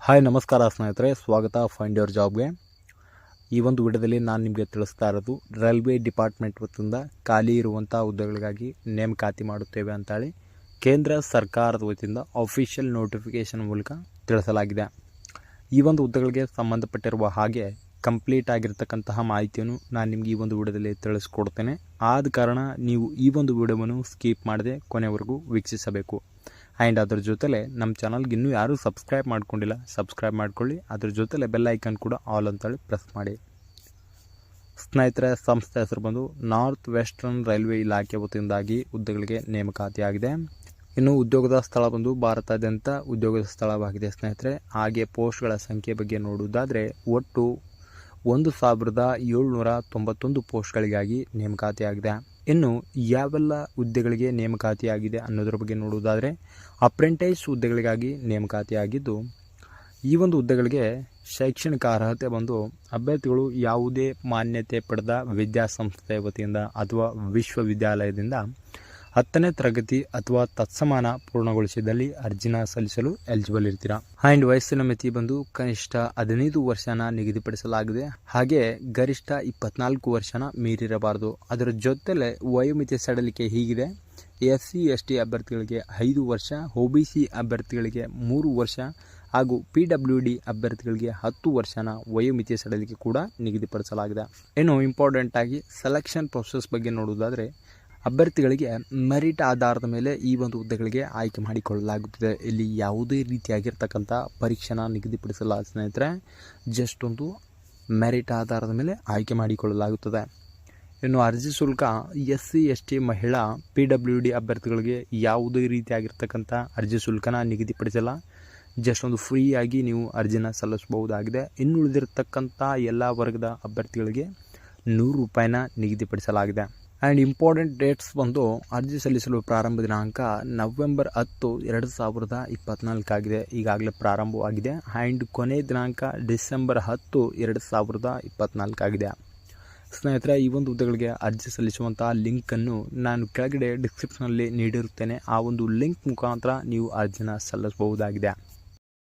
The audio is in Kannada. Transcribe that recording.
ಹಾಯ್ ನಮಸ್ಕಾರ ಸ್ನೇಹಿತರೆ, ಸ್ವಾಗತ ಫೈಂಡ್ ಯುವರ್ ಜಾಬ್ಗೆ. ಈ ಒಂದು ವಿಡಿಯೋದಲ್ಲಿ ನಾನು ನಿಮಗೆ ತಿಳಿಸ್ತಾ ಇರೋದು ರೈಲ್ವೆ ಡಿಪಾರ್ಟ್ಮೆಂಟ್ ವತಿಯಿಂದ ಖಾಲಿ ಇರುವಂಥ ಹುದ್ದೆಗಳಿಗಾಗಿ ನೇಮಕಾತಿ ಮಾಡುತ್ತೇವೆ ಅಂತೇಳಿ ಕೇಂದ್ರ ಸರ್ಕಾರದ ವತಿಯಿಂದ ಅಫಿಷಿಯಲ್ ನೋಟಿಫಿಕೇಷನ್ ಮೂಲಕ ತಿಳಿಸಲಾಗಿದೆ. ಈ ಒಂದು ಹುದ್ದೆಗಳಿಗೆ ಸಂಬಂಧಪಟ್ಟಿರುವ ಹಾಗೆ ಕಂಪ್ಲೀಟ್ ಆಗಿರ್ತಕ್ಕಂತಹ ಮಾಹಿತಿಯನ್ನು ನಾನು ನಿಮಗೆ ಈ ಒಂದು ವಿಡಿಯೋದಲ್ಲಿ ತಿಳಿಸ್ಕೊಡ್ತೇನೆ. ಆದ ಕಾರಣ ನೀವು ಈ ಒಂದು ವಿಡಿಯೋವನ್ನು ಸ್ಕಿಪ್ ಮಾಡದೆ ಕೊನೆವರೆಗೂ ವೀಕ್ಷಿಸಬೇಕು. ಆ್ಯಂಡ್ ಅದ್ರ ಜೊತೆಲೆ ನಮ್ಮ ಚಾನಲ್ಗೆ ಇನ್ನೂ ಯಾರೂ ಸಬ್ಸ್ಕ್ರೈಬ್ ಮಾಡ್ಕೊಂಡಿಲ್ಲ, ಸಬ್ಸ್ಕ್ರೈಬ್ ಮಾಡ್ಕೊಳ್ಳಿ. ಅದ್ರ ಜೊತೆಲೆ ಬೆಲ್ ಐಕನ್ ಕೂಡ ಆಲ್ ಅಂತೇಳಿ ಪ್ರೆಸ್ ಮಾಡಿ. ಸ್ನೇಹಿತರೆ, ಸಂಸ್ಥೆ ಹೆಸರು ಬಂದು ನಾರ್ತ್ ವೆಸ್ಟರ್ನ್ ರೈಲ್ವೆ ಇಲಾಖೆ ವತಿಯಿಂದಾಗಿ ಹುದ್ದೆಗಳಿಗೆ ನೇಮಕಾತಿಯಾಗಿದೆ. ಇನ್ನು ಉದ್ಯೋಗದ ಸ್ಥಳ ಬಂದು ಭಾರತಾದ್ಯಂತ ಉದ್ಯೋಗದ ಸ್ಥಳವಾಗಿದೆ ಸ್ನೇಹಿತರೆ. ಹಾಗೆ ಪೋಸ್ಟ್ಗಳ ಸಂಖ್ಯೆ ಬಗ್ಗೆ ನೋಡುವುದಾದರೆ ಒಟ್ಟು 1791 ಪೋಸ್ಟ್ಗಳಿಗಾಗಿ ನೇಮಕಾತಿಯಾಗಿದೆ. ಇನ್ನು ಯಾವೆಲ್ಲ ಹುದ್ದೆಗಳಿಗೆ ನೇಮಕಾತಿಯಾಗಿದೆ ಅನ್ನೋದ್ರ ಬಗ್ಗೆ ನೋಡುವುದಾದರೆ ಅಪ್ರೆಂಟಿಸ್ ಹುದ್ದೆಗಳಿಗಾಗಿ ನೇಮಕಾತಿಯಾಗಿದ್ದು, ಈ ಒಂದು ಹುದ್ದೆಗಳಿಗೆ ಶೈಕ್ಷಣಿಕ ಅರ್ಹತೆ ಬಂದು ಅಭ್ಯರ್ಥಿಗಳು ಯಾವುದೇ ಮಾನ್ಯತೆ ಪಡೆದ ವಿದ್ಯಾಸಂಸ್ಥೆ ವತಿಯಿಂದ ಅಥವಾ ವಿಶ್ವವಿದ್ಯಾಲಯದಿಂದ 10ನೇ ತರಗತಿ ಅಥವಾ ತತ್ಸಮಾನ ಪೂರ್ಣಗೊಳಿಸಿದಲ್ಲಿ ಅರ್ಜಿನ ಸಲ್ಲಿಸಲು ಎಲಿಜಿಬಲ್ ಇರ್ತೀರಾ. ಆ್ಯಂಡ್ ವಯಸ್ಸಿನ ಮಿತಿ ಬಂದು ಕನಿಷ್ಠ 15 ವರ್ಷನ ನಿಗದಿಪಡಿಸಲಾಗಿದೆ. ಹಾಗೆ ಗರಿಷ್ಠ 24 ವರ್ಷನ ಮೀರಿರಬಾರದು. ಅದರ ಜೊತೆಲೆ ವಯೋಮಿತಿ ಸಡಿಲಿಕೆ ಹೀಗಿದೆ: SC ST ಅಭ್ಯರ್ಥಿಗಳಿಗೆ 5 ವರ್ಷ, OBC ಅಭ್ಯರ್ಥಿಗಳಿಗೆ 3 ವರ್ಷ ಹಾಗೂ PWD ಅಭ್ಯರ್ಥಿಗಳಿಗೆ 10 ವರ್ಷನ ವಯೋಮಿತಿ ಸಡಿಲಿಕೆ ಕೂಡ ನಿಗದಿಪಡಿಸಲಾಗಿದೆ. ಇನ್ನು ಇಂಪಾರ್ಟೆಂಟ್ ಆಗಿ ಸೆಲೆಕ್ಷನ್ ಪ್ರೊಸೆಸ್ ಬಗ್ಗೆ ನೋಡುವುದಾದರೆ ಅಭ್ಯರ್ಥಿಗಳಿಗೆ ಮೆರಿಟ್ ಆಧಾರದ ಮೇಲೆ ಈ ಒಂದು ಹುದ್ದೆಗಳಿಗೆ ಆಯ್ಕೆ ಮಾಡಿಕೊಳ್ಳಲಾಗುತ್ತದೆ. ಇಲ್ಲಿ ಯಾವುದೇ ರೀತಿಯಾಗಿರ್ತಕ್ಕಂಥ ಪರೀಕ್ಷೆನ ನಿಗದಿಪಡಿಸಲ್ಲ ಸ್ನೇಹಿತರೆ. ಜಸ್ಟ್ ಒಂದು ಮೆರಿಟ್ ಆಧಾರದ ಮೇಲೆ ಆಯ್ಕೆ ಮಾಡಿಕೊಳ್ಳಲಾಗುತ್ತದೆ. ಇನ್ನು ಅರ್ಜಿ ಶುಲ್ಕ SC ST ಮಹಿಳಾ PWD ಅಭ್ಯರ್ಥಿಗಳಿಗೆ ಯಾವುದೇ ರೀತಿಯಾಗಿರ್ತಕ್ಕಂಥ ಅರ್ಜಿ ಶುಲ್ಕನ ನಿಗದಿಪಡಿಸಲ್ಲ. ಜಸ್ಟ್ ಒಂದು ಫ್ರೀಯಾಗಿ ನೀವು ಅರ್ಜಿನ ಸಲ್ಲಿಸಬಹುದಾಗಿದೆ. ಇನ್ನು ಉಳಿದಿರತಕ್ಕಂಥ ಎಲ್ಲ ವರ್ಗದ ಅಭ್ಯರ್ಥಿಗಳಿಗೆ 100 ರೂಪಾಯಿನ ನಿಗದಿಪಡಿಸಲಾಗಿದೆ. ಆ್ಯಂಡ್ ಇಂಪಾರ್ಟೆಂಟ್ ಡೇಟ್ಸ್ ಬಂದು ಅರ್ಜಿ ಸಲ್ಲಿಸಲು ಪ್ರಾರಂಭ ದಿನಾಂಕ ನವೆಂಬರ್ 10, 2024 ಆಗಿದೆ. ಈಗಾಗಲೇ ಪ್ರಾರಂಭವಾಗಿದೆ. ಆ್ಯಂಡ್ ಕೊನೆ ದಿನಾಂಕ ಡಿಸೆಂಬರ್ 10, 2024 ಆಗಿದೆ. ಸ್ನೇಹಿತರೆ, ಈ ಒಂದು ಹುದ್ದೆಗಳಿಗೆ ಅರ್ಜಿ ಸಲ್ಲಿಸುವಂತಹ ಲಿಂಕನ್ನು ನಾನು ಕೆಳಗಡೆ ಡಿಸ್ಕ್ರಿಪ್ಷನಲ್ಲಿ ನೀಡಿರುತ್ತೇನೆ. ಆ ಒಂದು ಲಿಂಕ್ ಮುಖಾಂತರ ನೀವು ಅರ್ಜಿನ ಸಲ್ಲಿಸಬಹುದಾಗಿದೆ.